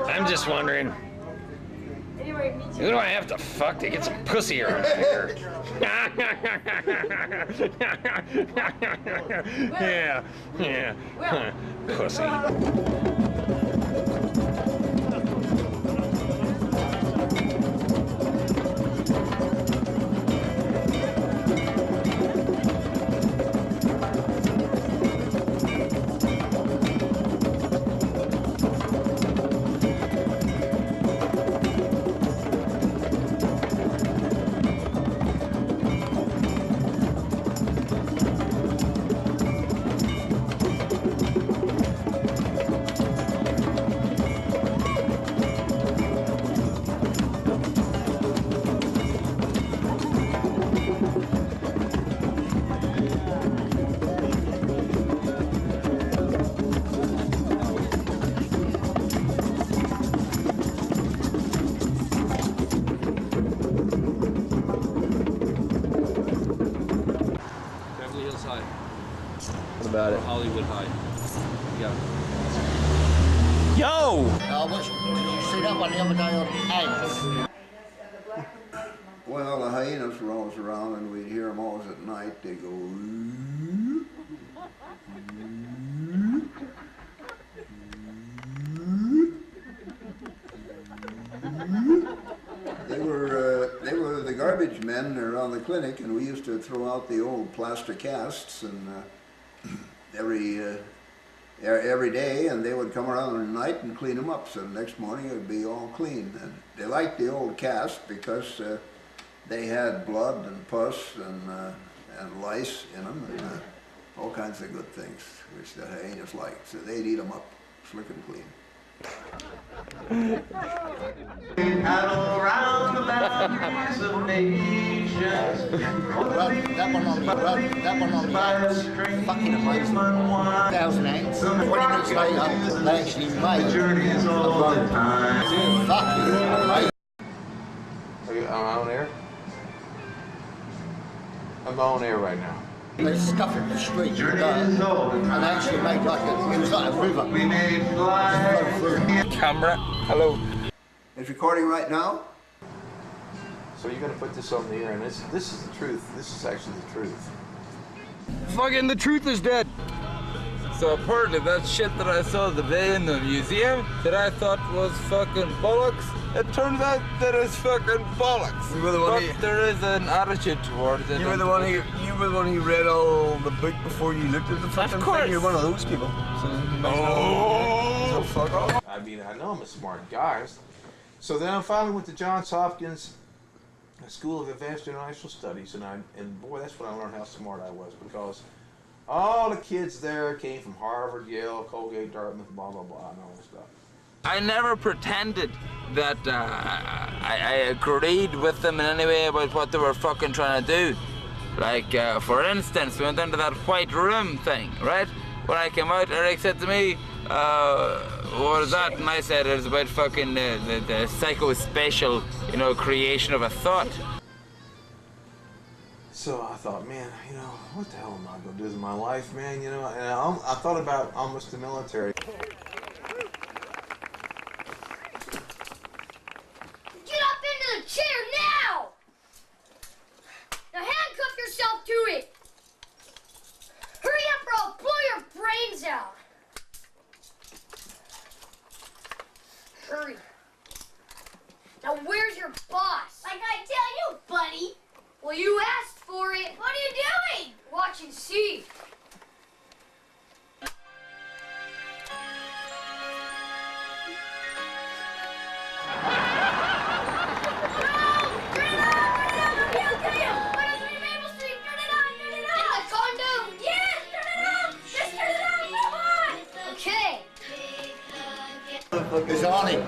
I'm just wondering, who do I have to fuck to get some pussy around here? Yeah. Pussy. What about it? Hollywood High. Yeah. Yo! Did you see that one the other day on Ants? Well, the hyenas were always around, and we'd hear them always at night. They go. They were the garbage men around the clinic, and we used to throw out the old plaster casts, and every day, and they would come around at night and clean them up. So the next morning it would be all clean. And they liked the old cast because they had blood and pus and lice in them, and all kinds of good things, which the hyenas liked. So they'd eat them up, slick and clean. Paddle around the boundaries of nations. That one on the ants, fucking amazing. 1,000 ants. 20 minutes later, they actually made a road. Fucking amazing. Am I on air? I'm on air right now. They scuffed the street and they actually made it was like a river. We made fly. Camera, hello. It's recording right now? So you're gonna put this on the air, and this is the truth. This is actually the truth. Fucking the truth is dead. So apparently that shit that I saw the day in the museum that I thought was fucking bollocks, it turns out that it's fucking bollocks. You were the one but there is an attitude towards it. You were the one who read all the book before you looked at the fucking thing. You're one of those people. So fuck off. I mean, I know I'm a smart guy. So then I finally went to Johns Hopkins School of Advanced International Studies, and boy, that's when I learned how smart I was, because all the kids there came from Harvard, Yale, Colgate, Dartmouth, blah, blah, blah, and all that stuff. I never pretended that I agreed with them in any way about what they were fucking trying to do. Like, for instance, we went into that white room thing, right? When I came out, Eric said to me, what is that? And I said it was about fucking the psychospatial, you know, creation of a thought. So I thought, man, you know, what the hell am I going to do with my life, man, you know? And I thought about almost the military. Get up into the chair now! Now handcuff yourself to it! Hurry up or I'll blow your brains out! Hurry. Now where's your boss? Like I tell you, buddy. Well, you asked for it. What are you doing? Watch and see. It's Arnie.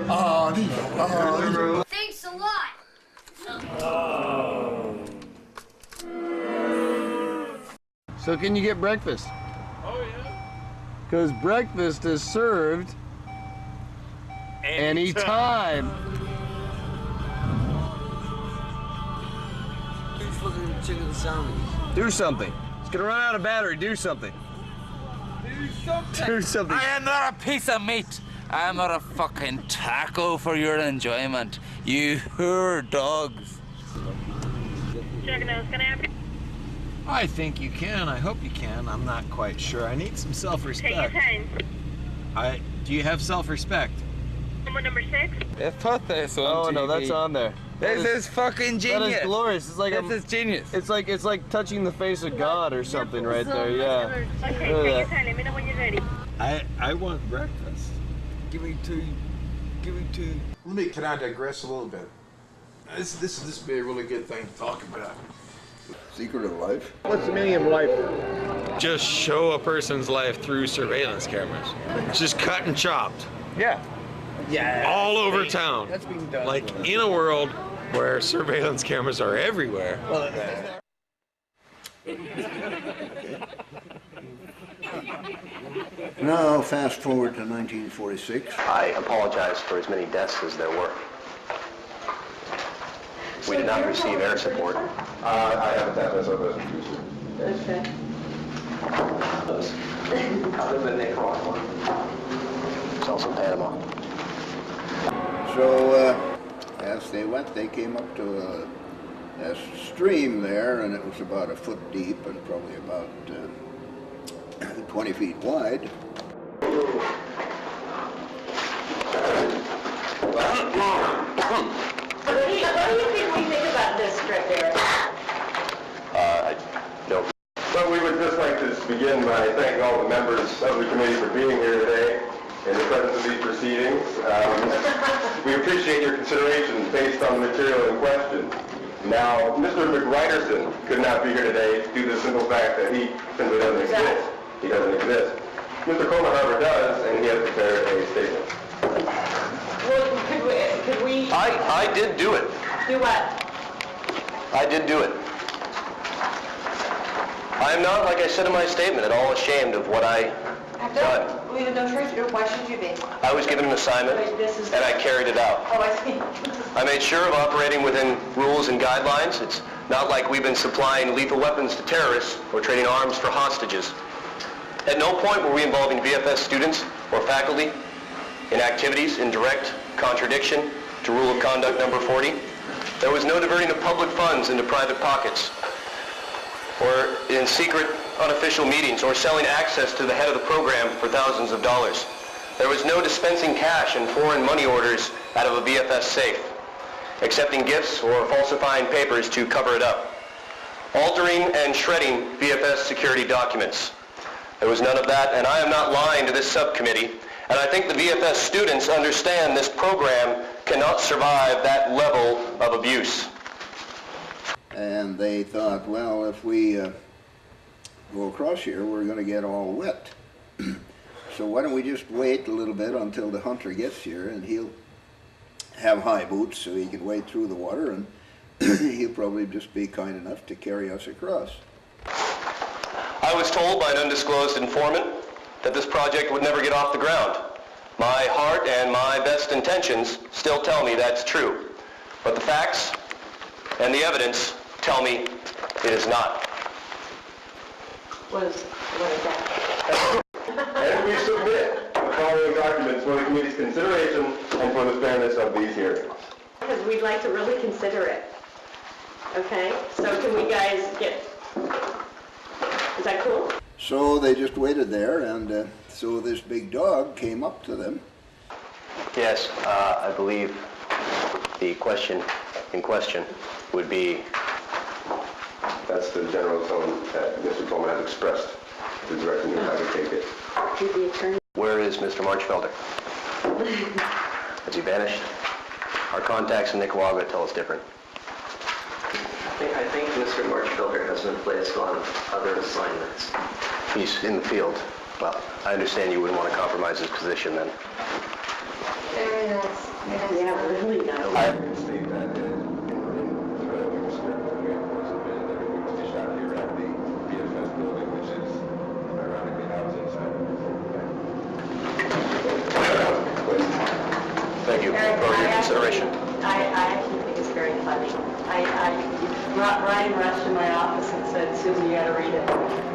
Arnie. Thanks a lot. So can you get breakfast? Oh, yeah. Because breakfast is served anytime. Fucking chicken sandwich. Do something. It's gonna run out of battery. Do something. Do something. Do something. I am not a piece of meat. I'm not a fucking taco for your enjoyment. You whore dogs. Juggernaut, can I have you? I think you can. I hope you can. I'm not quite sure. I need some self-respect. Take your time. Do you have self-respect? Someone number 6? I thought this on Oh TV. no, that's on there. This is fucking genius. That is glorious. It's like this is genius. It's like touching the face of God or something right there. Yeah. Okay, take your time. Let me know when you're ready. I want breakfast. Give me two. Give me two. Can I digress a little bit? This would be a really good thing to talk about. Secret of life. What's the meaning of life? Just show a person's life through surveillance cameras. It's just cut and chopped. Yeah. Yeah. All over town. That's being done. Like in a world where surveillance cameras are everywhere. Well, Now, fast forward to 1946. I apologize for as many deaths as there were. We did not receive air support. I haven't had this over. Okay. I live in Nicaragua. It's also Panama. So, as they went, they came up to a stream there, and it was about a foot deep and probably about 20 feet wide. What do you think we think about this trip, Eric? No. So we would just like to begin by thanking all the members of the committee for being here today in the presence of these proceedings. We appreciate your consideration based on the material in question. Now, Mr. McRiderson could not be here today due to the simple fact that he simply doesn't exist. He doesn't exist. Mr. Coleman, however, does, and he has prepared a statement. Well, could we... I did do it. Do what? I did do it. I am not, like I said in my statement, at all ashamed of what I done. We have no choice. Why should you be? I was given an assignment, and I carried it out. Oh, I see. I made sure of operating within rules and guidelines. It's not like we've been supplying lethal weapons to terrorists or trading arms for hostages. At no point were we involving VFS students or faculty in activities in direct contradiction to Rule of Conduct number 40. There was no diverting of public funds into private pockets or in secret unofficial meetings or selling access to the head of the program for thousands of dollars. There was no dispensing cash and foreign money orders out of a VFS safe, accepting gifts or falsifying papers to cover it up, altering and shredding VFS security documents. There was none of that, and I am not lying to this subcommittee, and I think the VFS students understand this program cannot survive that level of abuse. And they thought, well, if we go across here, we're going to get all wet. So why don't we just wait a little bit until the hunter gets here, and he'll have high boots so he can wade through the water, and he'll probably just be kind enough to carry us across. I was told by an undisclosed informant that this project would never get off the ground. My heart and my best intentions still tell me that's true. But the facts and the evidence tell me it is not. What is that? And we submit the following documents for the committee's consideration and for the fairness of these hearings. Because we'd like to really consider it. Okay? So can we guys get... Is that cool? So they just waited there, and so this big dog came up to them. Yes, I believe the question in question would be... That's the general tone that Mr. Coleman has expressed. The direction you have to take it. Where is Mr. Marchfelder? Has he vanished? Our contacts in Nicaragua tell us different. I think Mr. Marchfelder has been placed on other assignments. He's in the field. Well, I understand you wouldn't want to compromise his position then. Very nice. Yeah, really nice. I can state that we were shot here at the BFS building, which is ironically housed inside of Thank you for your consideration. I actually think it's very funny. Ryan rushed in my office and said, Susan, you gotta read it.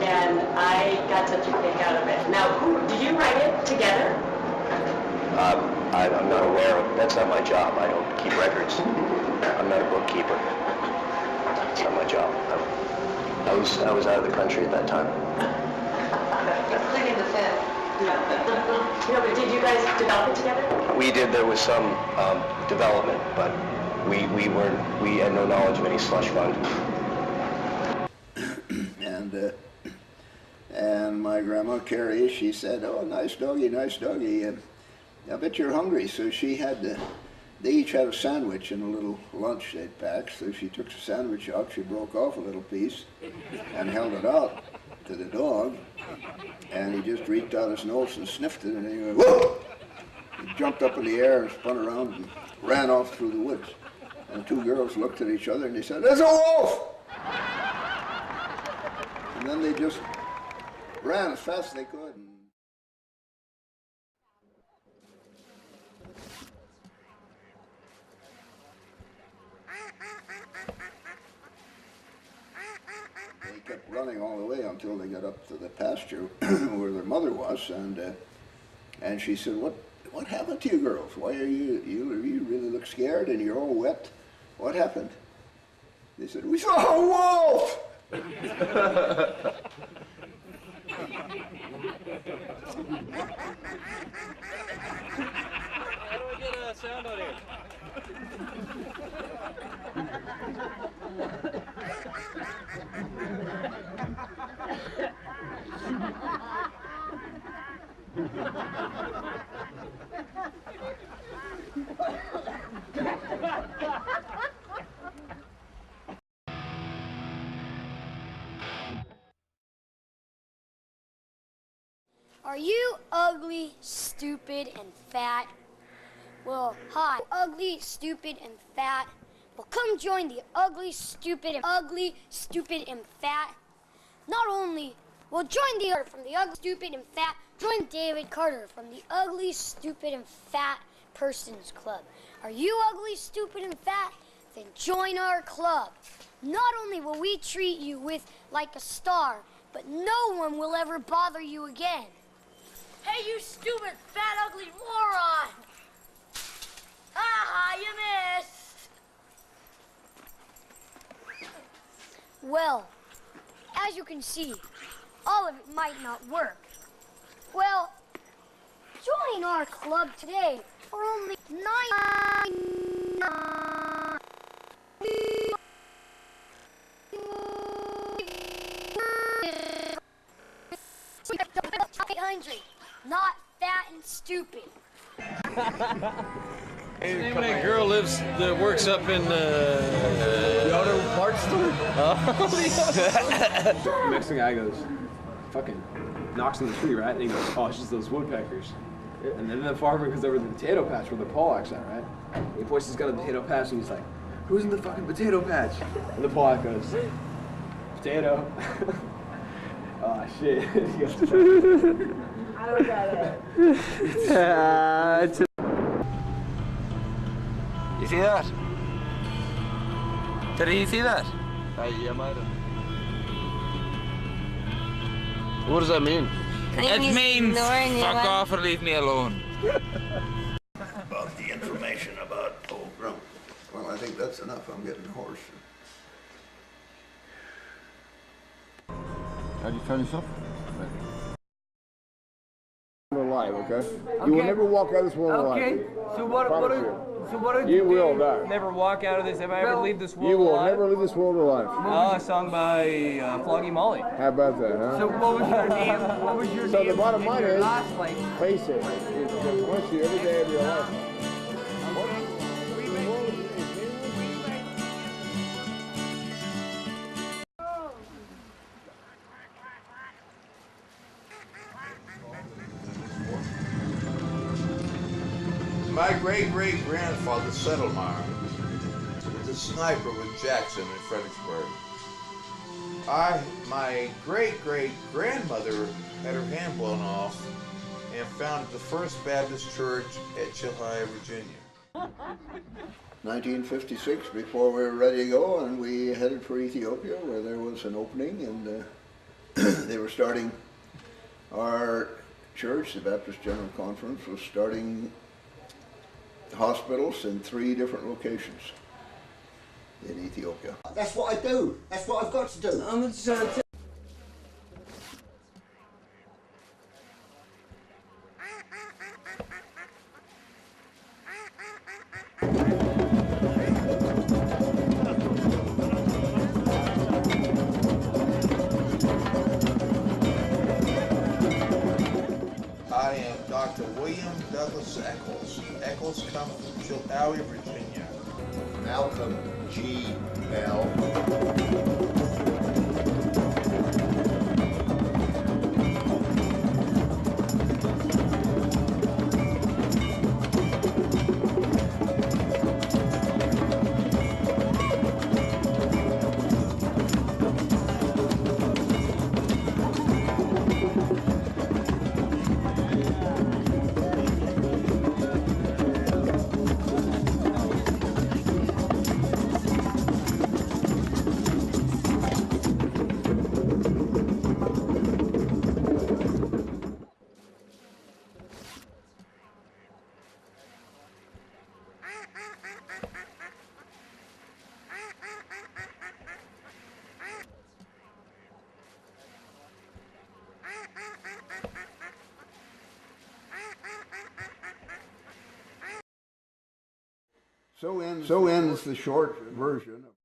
And I got such a kick out of it. Now, did you write it together? I'm not aware of. That's not my job. I don't keep records. I'm not a bookkeeper. It's not my job. I was out of the country at that time. Including the fifth. No, but did you guys develop it together? We did. There was some development, but we had no knowledge of any slush fund. And my grandma Carrie, she said, "Oh, nice doggy, nice doggy. I bet you're hungry." So she had they each had a sandwich and a little lunch they'd packed. So she took the sandwich out, she broke off a little piece and held it out to the dog. And he just reached out his nose and sniffed it, and he went, "Whoa!" He jumped up in the air and spun around and ran off through the woods. And two girls looked at each other and they said, "There's a wolf!" And then they just ran as fast as they could. They kept running all the way until they got up to the pasture where their mother was, and she said, "What happened to you girls? Why are you really look scared and you're all wet? What happened?" They said, "We saw a wolf!" How do we get a sound on here? Are you ugly, stupid, and fat? Well, hi, ugly, stupid, and fat. Well, come join the ugly, stupid, and fat. Not only, well, join the from the ugly, stupid, and fat. Join David Carter from the Ugly, Stupid, and Fat Persons Club. Are you ugly, stupid, and fat? Then join our club. Not only will we treat you like a star, but no one will ever bother you again. Hey, you stupid, fat, ugly moron! Ah, you missed! Well, as you can see, all of it might not work. Well, join our club today for only $800. Not fat and stupid. Hey, that girl that works up in the auto parts store. Oh. Next thing guy goes, fucking knocks on the tree, right? And he goes, "Oh, it's just those woodpeckers." And then the farmer goes over to the potato patch where the pollack's at, right? And he points his gun at the potato patch and he's like, "Who's in the fucking potato patch?" And the pollack goes, "Potato." Oh shit. He goes, I don't get it. You see that? Did he see that? Yeah, might have. What does that mean? It means fuck off or leave me alone. About the information about Old Grump. Well, I think that's enough. I'm getting hoarse. How'd you turn this off? Alive, okay? You will never walk out of this world alive. Okay. So what did you will die. Never walk out of this. If I ever leave this world You will alive? never leave this world alive. Oh, a song by Floggy Molly. How about that, huh? So what was your name? What was your So name the bottom in line your is, last life? face it, it wants you every day of your life. My great-great-grandfather Settlemire was a sniper with Jackson in Fredericksburg. My great-great-grandmother had her hand blown off and founded the First Baptist Church at Chilhai, Virginia. 1956, before we were ready to go, and we headed for Ethiopia, where there was an opening, and they were starting our church. The Baptist General Conference was starting hospitals in 3 different locations in Ethiopia. That's what I do. That's what I've got to do. I'm just trying to I am Dr. William Douglas Eccles. Eccles comes from Chilhowie, Virginia. Malcolm G. Bell. So ends the short version of